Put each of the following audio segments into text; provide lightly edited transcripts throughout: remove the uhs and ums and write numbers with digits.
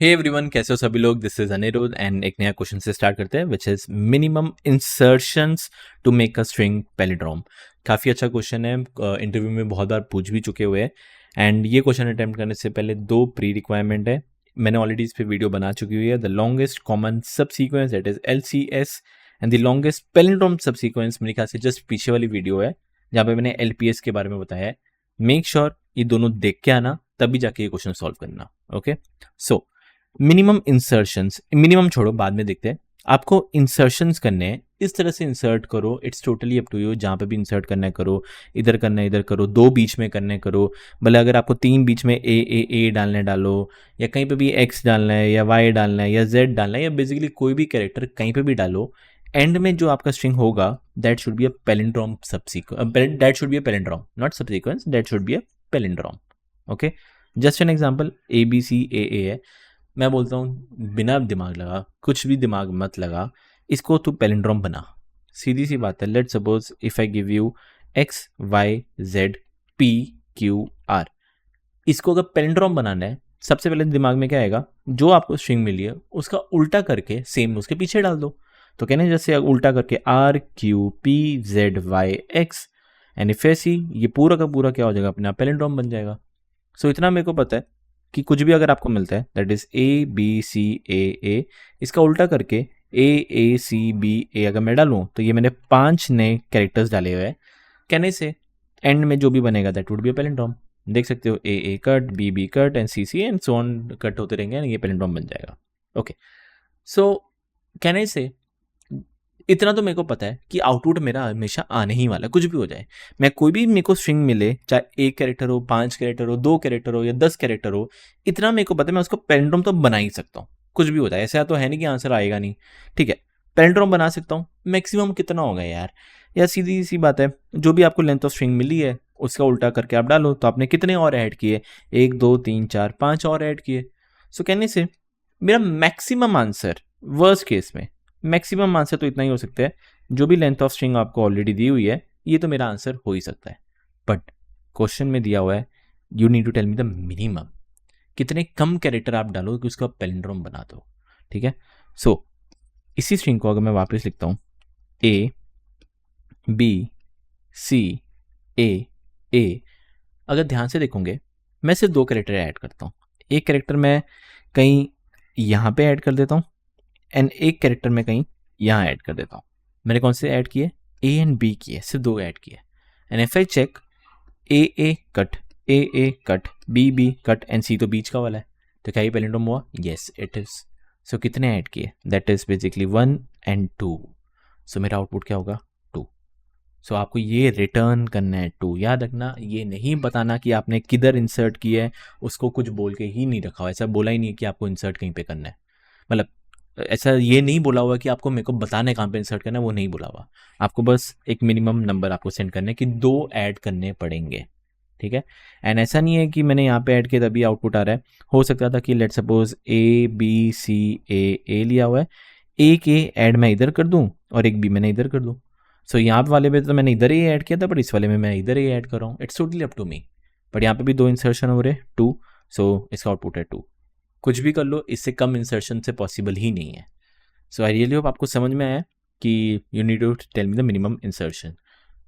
Hey everyone, कैसे हो सभी लोग। दिस इज अनिरुद्ध एंड एक नया क्वेश्चन से स्टार्ट करते हैं which is minimum insertions to make a string palindrome. काफ़ी अच्छा क्वेश्चन है, इंटरव्यू में बहुत बार पूछ भी चुके हुए हैं। एंड ये क्वेश्चन अटेम्प्ट करने से पहले दो प्री रिक्वायरमेंट है, मैंने ऑलरेडी इस पर वीडियो बना चुकी हुई है। The longest common sub sequence that is LCS and the longest palindrome सब सीक्वेंस मेरे ख्याल से जस्ट पीछे वाली वीडियो है जहाँ पे मैंने LPS के बारे में बताया है। मेक श्योर ये दोनों देख के आना, तभी जाके ये क्वेश्चन सॉल्व करना। Okay, so minimum insertions, minimum छोड़ो बाद में देखते हैं। आपको इंसर्शंस करने हैं, इस तरह से इंसर्ट करो, it's totally up to you. जहाँ पे भी इंसर्ट करना है करो, इधर करना है इधर करो, दो बीच में करने करो, भले अगर आपको तीन बीच में ए डालना है डालो, या कहीं पे भी एक्स डालना है या वाई डालना है या जेड डालना है, या बेसिकली कोई भी कैरेक्टर कहीं पे भी डालो। एंड में जो आपका स्ट्रिंग होगा that should be a palindrome subsequence, that should be a palindrome, not subsequence, that should be a palindrome. Okay, just an example, ABCAA है। मैं बोलता हूँ बिना दिमाग लगा, कुछ भी दिमाग मत लगा, इसको तू पैलिंड्रोम बना। सीधी सी बात है। Let suppose if I give you XYZPQR, इसको अगर पैलिंड्रोम बनाना है, सबसे पहले दिमाग में क्या आएगा, जो आपको स्ट्रिंग मिली है उसका उल्टा करके सेम उसके पीछे डाल दो। तो कहने जैसे उल्टा करके RQPZYX एंड इफ ऐसी, ये पूरा का पूरा क्या हो जाएगा, अपने आप पैलिंड्रोम बन जाएगा। सो इतना मेरे को पता है कि कुछ भी अगर आपको मिलता है दैट इज ABCAA, इसका उल्टा करके AACBA अगर मैं डालूँ तो ये मैंने 5 नए कैरेक्टर्स डाले हुए हैं। कहने से एंड में जो भी बनेगा that would be a palindrome. देख सकते हो AA cut, BB cut and CC and so on cut होते रहेंगे एंड ये पैलिंड्रोम बन जाएगा। ओके, सो कहने से इतना तो मेरे को पता है कि आउटपुट मेरा हमेशा आने ही वाला है, कुछ भी हो जाए। मैं कोई भी मेरे को स्ट्रिंग मिले, चाहे 1 कैरेक्टर हो, 5 कैरेक्टर हो, 2 कैरेक्टर हो या 10 कैरेक्टर हो, इतना मेरे को पता है मैं उसको पैलिंड्रोम तो बना ही सकता हूँ। कुछ भी हो जाए, ऐसा तो है नहीं कि आंसर आएगा नहीं। ठीक है, पैलिंड्रोम बना सकता हूँ। मैक्सिमम कितना होगा यार, या सीधी सी बात है, जो भी आपको लेंथ ऑफ स्ट्रिंग मिली है उसका उल्टा करके आप डालो। तो आपने कितने और ऐड किए, 1 2 3 4 5 और ऐड किए। सो कहने से मेरा मैक्सिमम आंसर, वर्स्ट केस में मैक्सिमम आंसर तो इतना ही हो सकता है, जो भी लेंथ ऑफ स्ट्रिंग आपको ऑलरेडी दी हुई है ये तो मेरा आंसर हो ही सकता है। बट क्वेश्चन में दिया हुआ है you need to tell me the minimum, कितने कम कैरेक्टर आप डालो कि उसका पैलिंड्रोम बना दो। ठीक है, सो इसी स्ट्रिंग को अगर मैं वापस लिखता हूँ ABCAA, अगर ध्यान से देखोगे मैं सिर्फ 2 कैरेक्टर ऐड करता हूँ। एक कैरेक्टर मैं कहीं यहाँ पे ऐड कर देता हूँ एंड एक कैरेक्टर में कहीं यहाँ ऐड कर देता हूँ। मैंने कौन से ऐड किए, A एंड B किए, सिर्फ 2 ऐड किए। And if I check, AA cut, AA cut, BB cut and C तो बीच का वाला है, तो क्या ये पैलिंड्रोम हुआ? Yes it is. सो कितने ऐड किए, दैट इज बेसिकली 1 एंड 2। सो मेरा आउटपुट क्या होगा, 2। सो आपको ये रिटर्न करना है 2। याद रखना, ये नहीं बताना कि आपने किधर इंसर्ट किया है, उसको कुछ बोल के ही नहीं रखा हुआ, ऐसा बोला ही नहीं है कि आपको इंसर्ट कहीं पे करना है। मतलब ऐसा ये नहीं बोला हुआ कि आपको मेरे को बताना है कहाँ पे इंसर्ट करना है, वो नहीं बोला हुआ। आपको बस एक मिनिमम नंबर आपको सेंड करना है कि 2 ऐड करने पड़ेंगे। ठीक है, एंड ऐसा नहीं है कि मैंने यहाँ पे ऐड किया तभी आउटपुट आ रहा है। हो सकता था कि लेट सपोज ABCAA लिया हुआ है, एक A ऐड मैं इधर कर दूँ और एक B मैंने इधर कर दूँ। सो यहाँ वाले में तो मैंने इधर ही ऐड किया था, बट इस वाले में मैं इधर ही ऐड कर रहा हूँ। It's totally up to me. But यहाँ पे भी 2 इंसर्शन हो रहे, 2, सो इसका आउटपुट है 2। कुछ भी कर लो, इससे कम इंसर्शन से पॉसिबल ही नहीं है। सो आई रियली होप आपको समझ में आया कि you need to tell me the minimum insertion.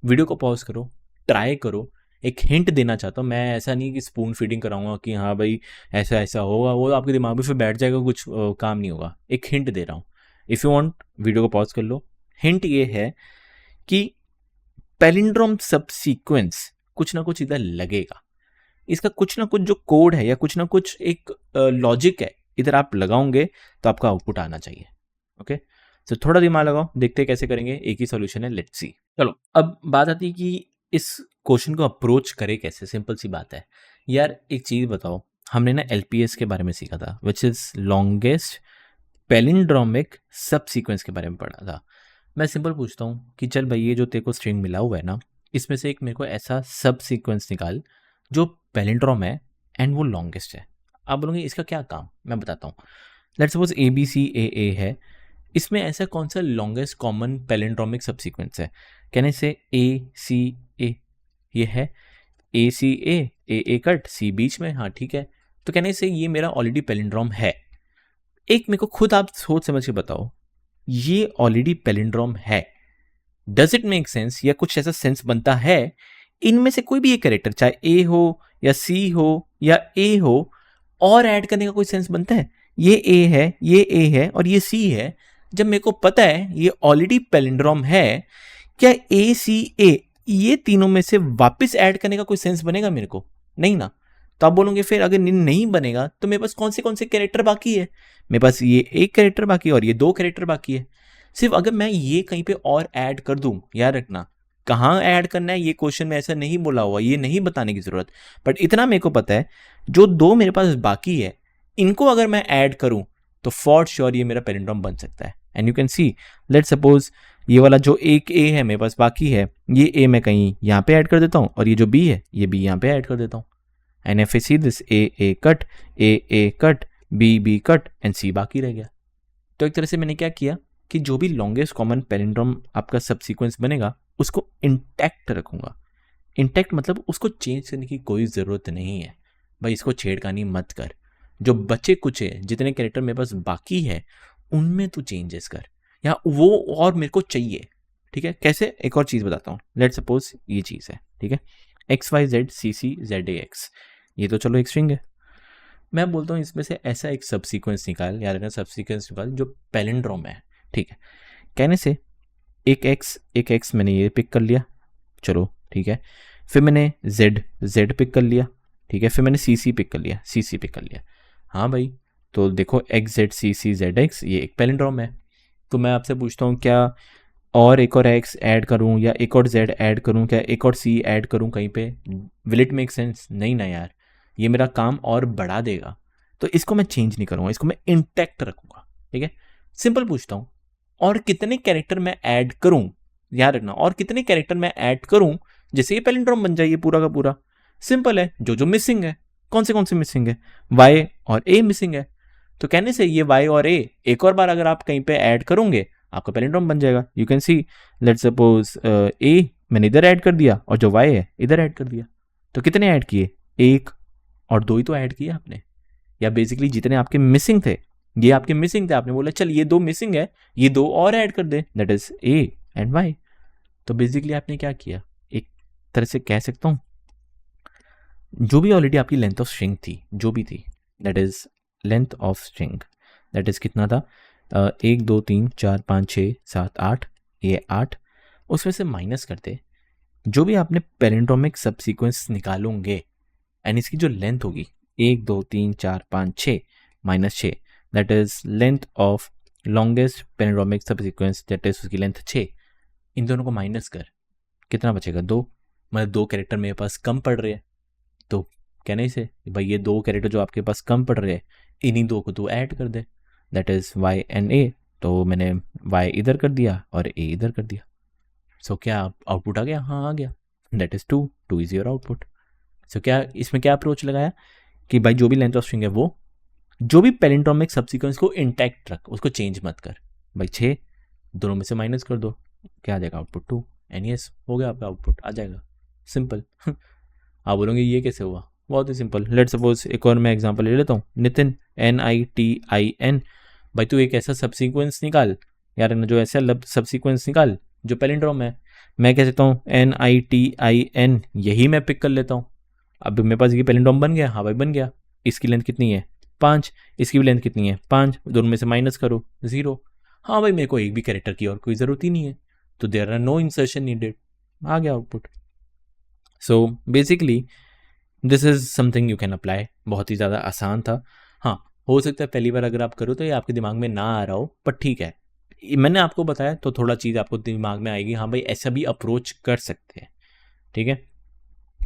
Video को पॉज करो, ट्राई करो। एक हिंट देना चाहता हूँ मैं, ऐसा नहीं कि स्पून फीडिंग कराऊंगा कि हाँ भाई ऐसा ऐसा होगा, वो आपके दिमाग में फिर बैठ जाएगा, कुछ काम नहीं होगा। एक हिंट दे रहा हूँ, इफ़ यू वांट वीडियो को पॉज कर लो। हिंट ये है कि पैलिंड्रोम सब सीक्वेंस कुछ ना कुछ इधर लगेगा, इसका कुछ ना कुछ जो कोड है या कुछ ना कुछ एक लॉजिक है, इधर आप लगाओगे तो आपका आउटपुट आना चाहिए। ओके, सो थोड़ा दिमाग लगाओ, देखते हैं कैसे करेंगे। एक ही सॉल्यूशन है, लेट्स सी। चलो अब बात आती है कि इस क्वेश्चन को अप्रोच करें कैसे। सिंपल सी बात है यार, एक चीज़ बताओ, हमने ना LPS के बारे में सीखा था, विच इज़ लॉन्गेस्ट पैलिंड्रोमिक सब सीक्वेंस के बारे में पढ़ा था। मैं सिंपल पूछता हूँ कि चल भाई ये जो तेरे को स्ट्रिंग मिला हुआ है ना, इसमें से एक मेरे को ऐसा सब सीक्वेंस निकाल जो पैलिंड्रोम है एंड वो लॉन्गेस्ट है। आप बोलोगे इसका क्या काम, मैं बताता हूँ। लेट्स सपोज ABCAA है, इसमें ऐसा कौन सा लॉन्गेस्ट कॉमन पैलिंड्रोमिक सब सीक्वेंस है? कहने से ACA ये है, ACA AA कट C बीच में, हाँ ठीक है। तो कहने से ये मेरा ऑलरेडी पैलिंड्रोम है। एक मेरे को खुद आप सोच समझ के बताओ, ये ऑलरेडी पैलिंड्रोम है, डज इट मेक सेंस, या कुछ ऐसा सेंस बनता है इनमें से कोई भी एक कैरेक्टर, चाहे ए हो या सी हो या ए हो, और ऐड करने का कोई सेंस बनता है? ये ए है, ये ए है और ये सी है, जब मेरे को पता है ये ऑलरेडी पैलिंड्रोम है, क्या ए सी ए ये तीनों में से वापस ऐड करने का कोई सेंस बनेगा मेरे को? नहीं ना। तो आप बोलोगे फिर अगर नहीं बनेगा तो मेरे पास कौन से कैरेक्टर बाकी है? मेरे पास ये एक कैरेक्टर बाकी है और ये दो कैरेक्टर बाकी है। सिर्फ अगर मैं ये कहीं पे और ऐड कर दूं, याद रखना कहाँ ऐड करना है ये क्वेश्चन में ऐसा नहीं बोला हुआ, ये नहीं बताने की जरूरत, बट इतना मेरे को पता है जो दो मेरे पास बाकी है इनको अगर मैं ऐड करूं तो फॉर श्योर ये मेरा पैलिंड्रोम बन सकता है। And you can C, let suppose ये वाला जो एक ए है मेरे पास बाकी है, ये ए मैं कहीं यहाँ पे ऐड कर देता हूँ और ये जो बी है ये बी यहाँ पे ऐड कर देता हूँ। And if I see this A cut, A cut, B cut and C बाकी रह गया। तो एक तरह से मैंने क्या किया कि जो भी लॉन्गेस्ट कॉमन पैलिंड्रोम आपका सबसीक्वेंस बनेगा उसको इंटैक्ट रखूंगा। इंटैक्ट मतलब उसको चेंज करने की कोई ज़रूरत नहीं है भाई, इसको छेड़खानी मत कर। जो बचे कुचे जितने कैरेक्टर मेरे पास बाकी है उनमें तू चेंजेस कर, या वो और मेरे को चाहिए। ठीक है, कैसे? एक और चीज़ बताता हूँ। लेट सपोज ये चीज़ है, ठीक है, X Y Z C C Z A X, ये तो चलो एक स्ट्रिंग है। मैं बोलता हूँ इसमें से ऐसा एक सब सीक्वेंस निकाल, याद रखना सब सीक्वेंस निकाल जो पैलिंड्रोम है। ठीक है, कहने से एक एक्स मैंने ये पिक कर लिया, चलो ठीक है, फिर मैंने जेड पिक कर लिया, ठीक है, फिर मैंने सी पिक कर लिया, सी पिक कर लिया। हाँ भाई, तो देखो X Z C Z X ये एक पैलिंड्रोम है। तो मैं आपसे पूछता हूँ क्या और एक और एक्स ऐड करूँ या एक और जेड ऐड करूँ, क्या एक और सी ऐड करूँ कहीं पे? Will it make sense? नहीं ना यार, ये मेरा काम और बढ़ा देगा। तो इसको मैं चेंज नहीं करूँगा, इसको मैं इंटैक्ट रखूँगा। ठीक है, सिंपल पूछता हूँ, और कितने कैरेक्टर मैं ऐड करूँ? याद रखना, और कितने कैरेक्टर मैं ऐड करूँ जैसे ये पैलिंड्रोम बन जाए पूरा का पूरा? सिंपल है, जो मिसिंग है। कौन से मिसिंग है? वाई और ए मिसिंग है। तो कहने से ये वाई और ए एक और बार अगर आप कहीं पे ऐड करोगे आपका पैलिंड्रोम बन जाएगा। You can see, let's suppose A मैंने इधर ऐड कर दिया और जो वाई है इधर ऐड कर दिया। तो कितने ऐड किए? एक और दो ही तो ऐड किए आपने, या बेसिकली जितने आपके मिसिंग थे ये आपके मिसिंग थे, आपने बोला चल ये दो मिसिंग है, ये दो और ऐड कर दे, that is A and Y. तो बेसिकली आपने क्या किया, एक तरह से कह सकता हूँ जो भी ऑलरेडी आपकी लेंथ ऑफ स्ट्रिंग थी, जो भी थी, that is length of string, that is कितना था, 1 2 3 4 5 6 7 8, ये 8, उसमें से माइनस करते जो भी आपने पैलिंड्रोमिक सबसीक्वेंस निकालोगे एंड इसकी जो लेंथ होगी 1 2 3 4 5 6 minus 6, that is length of longest palindromic subsequence, that is उसकी लेंथ 6। इन दोनों को माइनस कर, कितना बचेगा? 2। मतलब 2 कैरेक्टर मेरे पास कम पड़ रहे हैं, तो कहने से भाई ये 2 कैरेक्टर जो आपके पास कम पड़ रहे हैं इन्हीं 2 को तू ऐड कर दे, दैट इज वाई एंड ए। तो मैंने वाई इधर कर दिया और ए इधर कर दिया। सो क्या आउटपुट आ गया? हाँ आ गया, that is 2 is your output. So क्या इसमें क्या अप्रोच लगाया कि भाई जो भी लेंथ ऑफ स्ट्रिंग है वो जो भी पैलिंड्रोमिक सबसीक्वेंस को इंटैक्ट रख, उसको चेंज मत कर। भाई 6 दोनों में से माइनस कर दो, क्या आ जाएगा? आउटपुट 2। एंड यस, हो गया आपका आउटपुट आ जाएगा, सिंपल। आप बोलोगे ये कैसे हुआ? बहुत ही सिंपल। लेट सपोज एक और मैं एग्जांपल ले लेता हूँ, नितिन NITIN। भाई तू एक ऐसा सबसीक्वेंस निकाल यार, जो ऐसा सबसीक्वेंस निकाल जो पैलिंड्रोम है। मैं कह सकता हूँ NITIN, यही मैं पिक कर लेता हूँ। अब मेरे पास ये पैलिंड्रोम बन गया। हाँ भाई बन गया। इसकी लेंथ कितनी है? 5। इसकी भी लेंथ कितनी है? 5। दोनों में से माइनस करो, 0। हाँ भाई मेरे को एक भी कैरेक्टर की और कोई ज़रूरत ही नहीं है, तो there are no insertion needed, आ गया output. So basically this is something you can apply. बहुत ही ज़्यादा आसान था। हाँ, हो सकता है पहली बार अगर आप करो तो ये आपके दिमाग में ना आ रहा हो, पर ठीक है, मैंने आपको बताया तो थोड़ा चीज़ आपको दिमाग में आएगी, हाँ भाई ऐसा भी अप्रोच कर सकते हैं। ठीक है,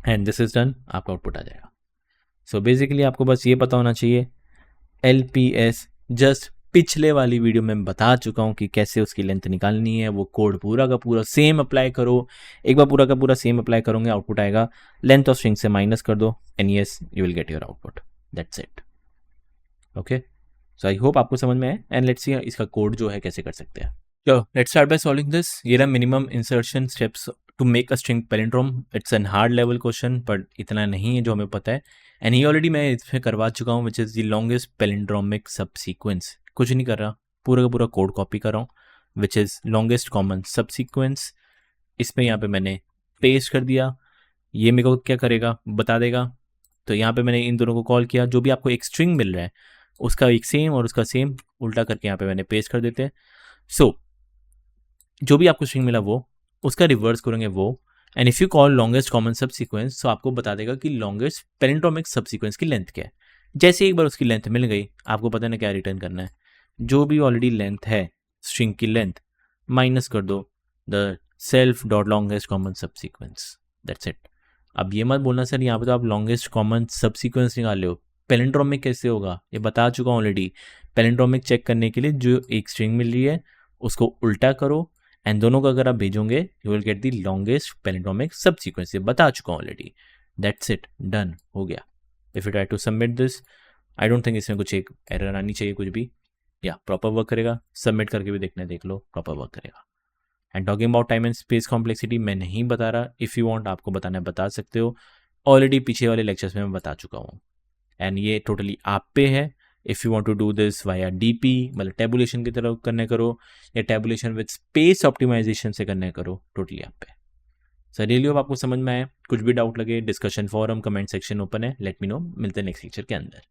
एंड दिस इज़ डन, आपका आउटपुट आ जाएगा। सो बेसिकली आपको बस ये पता होना चाहिए LPS, जस्ट पिछले वाली वीडियो में बता चुका हूँ कि कैसे उसकी लेंथ निकालनी है। वो कोड पूरा का पूरा सेम अप्लाई करो, एक बार पूरा का पूरा सेम अप्लाई करोगे आउटपुट आएगा। लेंथ ऑफ स्ट्रिंग से माइनस कर दो and yes you will get your output, that's it. Okay, so I hope आपको समझ में आए एंड लेट्स सी इसका कोड जो है कैसे कर सकते हैं। चलो let's start by solving this. ये रहा minimum insertion steps to make a string palindrome. It's an hard level question, but इतना नहीं है जो हमें पता है। एंड ये ऑलरेडी मैं इसमें करवा चुका हूँ, which is the longest palindromic सब सीक्वेंस। कुछ नहीं कर रहा, पूरा का पूरा कोड कॉपी कर रहा हूँ, which is longest common sub sequence. इसमें यहाँ पे मैंने पेस्ट कर दिया, ये मेरे को क्या करेगा बता देगा। तो यहाँ पे मैंने इन दोनों को कॉल किया, जो भी आपको एक स्ट्रिंग मिल रहा है उसका एक सेम और उसका सेम उल्टा करके यहाँ पे मैंने पेस्ट कर देते हैं। सो जो भी आपको स्ट्रिंग मिला वो उसका रिवर्स करेंगे वो, and if you call longest common sub sequence तो आपको बता देगा कि लॉन्गेस्ट पैलिंड्रोमिक सब सीक्वेंस की लेंथ क्या है। जैसे एक बार उसकी लेंथ मिल गई, आपको पता है ना क्या रिटर्न करना है, जो भी ऑलरेडी लेंथ है स्ट्रिंग की लेंथ माइनस कर दो the self dot longest common sub sequence, that's it. अब ये मत बोलना सर यहाँ पे तो आप लॉन्गेस्ट कॉमन सब सीक्वेंस निकाल हो, पैलिंड्रोमिक कैसे होगा, ये बता चुका हूँ ऑलरेडी। पैलिंड्रोमिक चेक करने के लिए जो एक स्ट्रिंग मिल रही है उसको उल्टा करो, एंड दोनों को अगर आप भेजोगे you will get the longest palindromic सब सीक्वेंस, ये बता चुका हूँ ऑलरेडी। दैट्स इट, डन हो गया। If you try to submit this, I don't think इसमें कुछ एक एरर आनी चाहिए कुछ भी, या प्रॉपर वर्क करेगा। सबमिट करके भी देखना, देख लो प्रॉपर वर्क करेगा। And talking about time and space complexity मैं नहीं बता रहा, इफ़ यू वांट आपको बताना है बता सकते हो, ऑलरेडी पीछे वाले लेक्चर्स में मैं बता चुका हूँ। एंड ये टोटली आप पे है, if you want to do this via DP मतलब टेबुलेशन की तरह करने करो, या टेबुलेशन विद स्पेस ऑप्टिमाइजेशन से करने करो, टोटली आप पे। सर रियली होप आपको समझ में आए, कुछ भी डाउट लगे discussion forum comment section open है, लेट मी नो, मिलते हैं नेक्स्ट लेक्चर के अंदर।